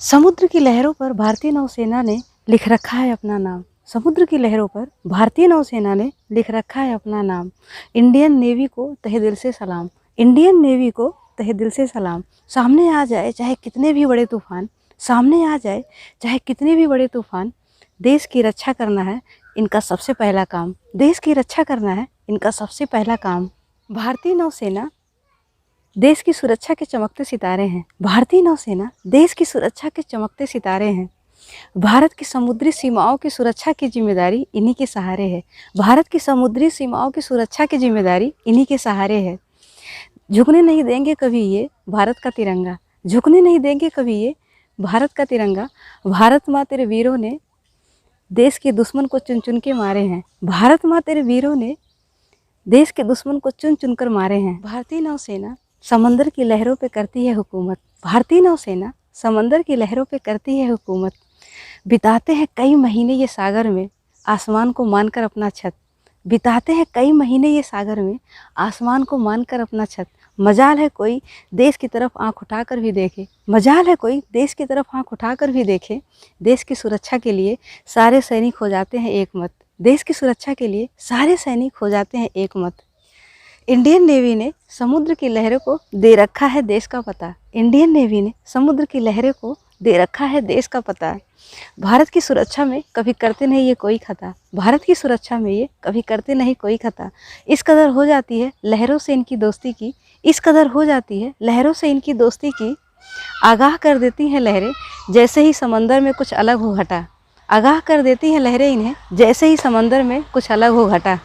समुद्र की लहरों पर भारतीय नौसेना ने लिख रखा है अपना नाम। समुद्र की लहरों पर भारतीय नौसेना ने लिख रखा है अपना नाम। इंडियन नेवी को तहे दिल से सलाम। इंडियन नेवी को तहे दिल से सलाम। सामने आ जाए चाहे कितने भी बड़े तूफान, सामने आ जाए चाहे कितने भी बड़े तूफान, देश की रक्षा करना है इनका सबसे पहला काम। देश की रक्षा करना है इनका सबसे पहला काम। भारतीय नौसेना देश की सुरक्षा के चमकते सितारे हैं। भारतीय नौसेना देश की सुरक्षा के चमकते सितारे हैं। भारत की समुद्री सीमाओं की सुरक्षा की जिम्मेदारी इन्हीं के सहारे है। भारत की समुद्री सीमाओं की सुरक्षा की जिम्मेदारी इन्हीं के सहारे है। झुकने नहीं देंगे कभी ये भारत का तिरंगा। झुकने नहीं देंगे कभी ये भारत का तिरंगा। भारत माँ तेरे वीरों ने देश के दुश्मन को चुन चुन के मारे हैं। भारत माँ तेरे वीरों ने देश के दुश्मन को चुन चुन कर मारे हैं। भारतीय नौसेना समंदर की लहरों पे करती है हुकूमत। भारतीय नौसेना समंदर की लहरों पे करती है हुकूमत। बिताते हैं कई महीने ये सागर में आसमान को मानकर अपना छत। बिताते हैं कई महीने ये सागर में आसमान को मानकर अपना छत। मजाल है कोई देश की तरफ आंख उठाकर भी देखे। मजाल है कोई देश की तरफ आंख उठाकर भी देखे। देश की सुरक्षा के लिए सारे सैनिक हो जाते हैं एक मत। देश की सुरक्षा के लिए सारे सैनिक हो जाते हैं एक मत। इंडियन नेवी ने समुद्र की लहरों को दे रखा है देश का पता। इंडियन नेवी ने समुद्र की लहरों को दे रखा है देश का पता। भारत की सुरक्षा में कभी करते नहीं ये कोई खता। भारत की सुरक्षा में ये कभी करते नहीं कोई खता। इस कदर हो जाती है लहरों से इनकी दोस्ती की। इस कदर हो जाती है लहरों से इनकी दोस्ती की। आगाह कर देती हैं लहरें जैसे ही समंदर में कुछ अलग हो घटा। आगाह कर देती हैं लहरें इन्हें जैसे ही समंदर में कुछ अलग हो घटा।